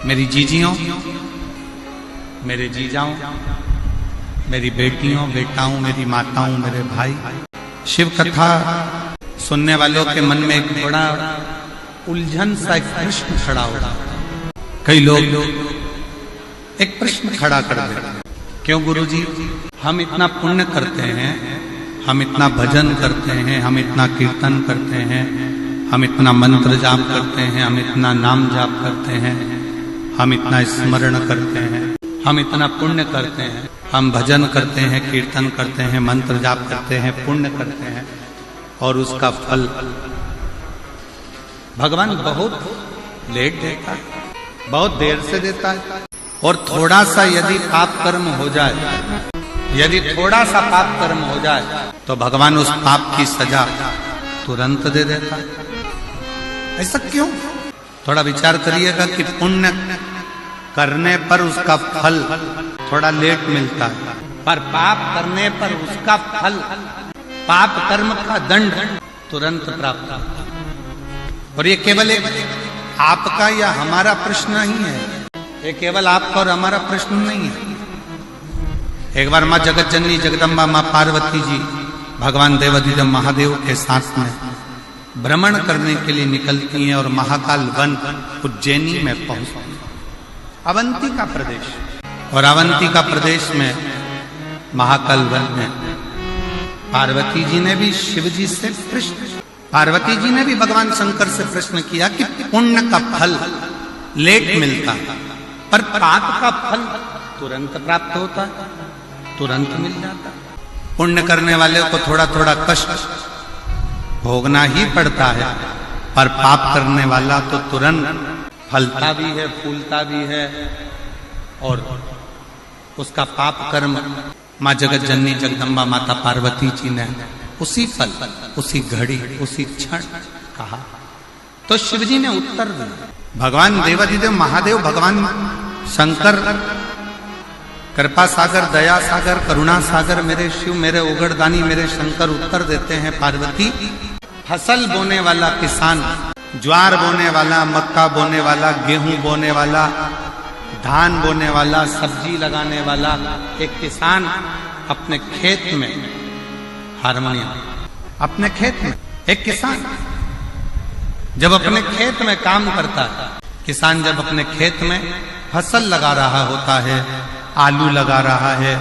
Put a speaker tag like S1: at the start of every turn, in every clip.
S1: मेरी जीजियों, मेरे जीजाओं, मेरी बेटियों, बेटाओं, मेरी माताओं, मेरे भाई, शिव कथा सुनने वालों के मन में एक बड़ा उलझन सा एक प्रश्न खड़ा होगा। कई लोग एक प्रश्न खड़ा कर देते हैं, क्यों गुरुजी हम इतना पुण्य करते हैं, हम इतना भजन करते हैं, हम इतना कीर्तन करते हैं, हम इतना मंत्र जाप करते हैं, हम इतना नाम जाप करते हैं, हम इतना स्मरण करते हैं, हम इतना पुण्य करते हैं, हम भजन करते हैं, कीर्तन करते हैं, मंत्र जाप करते हैं, पुण्य करते हैं, और उसका फल भगवान बहुत लेट देता है, बहुत देर से देता है। और थोड़ा सा यदि पाप कर्म हो जाए, यदि थोड़ा सा पाप कर्म हो जाए तो भगवान उस पाप की सजा तुरंत दे देता है। ऐसा क्यों? थोड़ा विचार करिएगा कि पुण्य करने पर उसका फल थोड़ा लेट मिलता है, पर पाप करने पर उसका फल, पाप कर्म का दंड तुरंत प्राप्त होता है। और ये केवल एक आपका या हमारा प्रश्न नहीं है, ये केवल आपका और हमारा प्रश्न नहीं है। एक बार माँ जगत जननी जगदम्बा माँ पार्वती जी भगवान देवाधिदेव महादेव के साथ में भ्रमण करने के लिए निकलती हैं और महाकाल वन उज्जैनी में पहुंचती हैं, अवंती का प्रदेश। और अवंती का प्रदेश में महाकाल वन में पार्वती जी ने भी शिव जी से प्रश्न, पार्वती जी ने भी भगवान शंकर से प्रश्न किया कि पुण्य का फल लेट मिलता है, पर पाप का फल तुरंत प्राप्त होता है, तुरंत मिल जाता है। पुण्य करने वाले को थोड़ा थोड़ा कष्ट भोगना ही पड़ता है, पर पाप करने वाला तो तुरंत फलता भी है, फूलता भी है, और उसका पाप कर्म माँ जगत जननी जगदम्बा माता पार्वती जी ने उसी पल, उसी घड़ी, उसी क्षण कहा। तो शिव जी ने उत्तर दिया। भगवान देवाधिदेव महादेव, भगवान शंकर, कृपा सागर, दया सागर, करुणा सागर, मेरे शिव, मेरे उगड़दानी, मेरे शंकर उत्तर देते हैं, पार्वती, फसल बोने वाला किसान, ज्वार बोने वाला, मक्का बोने वाला, गेहूं बोने वाला, धान बोने वाला, सब्जी लगाने वाला एक किसान अपने खेत में, हारमोनियम, अपने खेत में एक किसान जब अपने खेत में काम करता है, किसान जब अपने खेत में फसल लगा रहा होता है, आलू लगा रहा है,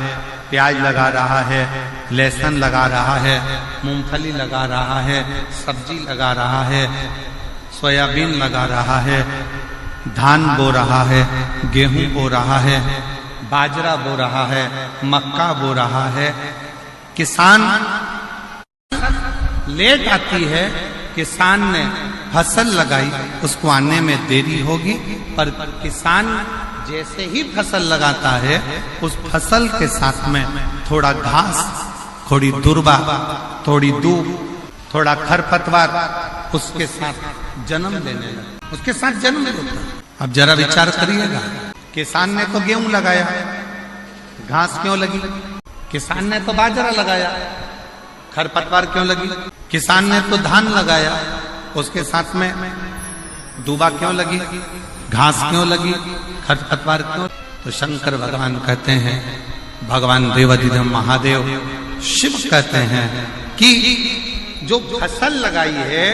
S1: प्याज लगा रहा है, लहसुन लगा रहा है, मूंगफली लगा रहा है, सब्जी लगा रहा है, सोयाबीन लगा रहा है, धान बो रहा है, गेहूं बो रहा है, बाजरा बो रहा है, मक्का बो रहा है, किसान लेट आती है, किसान ने फसल लगाई, उसको आने में देरी होगी, पर किसान जैसे ही फसल लगाता है, उस फसल के साथ में थोड़ा घास, थोड़ी दुर्बा, थोड़ी दूब, थोड़ा खरपतवार उसके साथ जन्म लेने लगा, उसके साथ जन्म लेता है। अब जरा विचार करिएगा, किसान ने तो गेहूं लगाया, घास क्यों लगी? किसान ने तो बाजरा लगाया, खरपतवार क्यों लगी? किसान ने तो धान लगाया, उसके साथ में दूबा क्यों लगी? घास क्यों लगी? खरपतवार क्यों? तो शंकर भगवान कहते हैं, भगवान देवाधिदेव महादेव शिव कहते हैं कि जो फसल लगाई है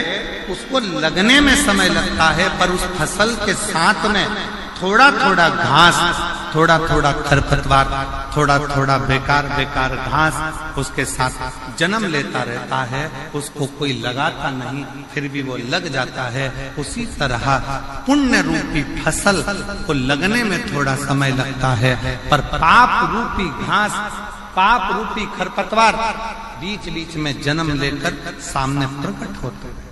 S1: उसको लगने में समय लगता है, पर उस फसल के साथ में थोड़ा थोड़ा घास, थोड़ा थोड़ा खरपतवार, थोड़ा थोड़ा बेकार बेकार घास उसके साथ जन्म लेता रहता है, उसको कोई लगाता नहीं, फिर भी वो लग जाता है। उसी तरह पुण्य रूपी फसल को लगने में थोड़ा समय लगता है, पर पाप रूपी घास, पाप रूपी खरपतवार बीच बीच में जन्म लेकर सामने प्रकट होते हैं।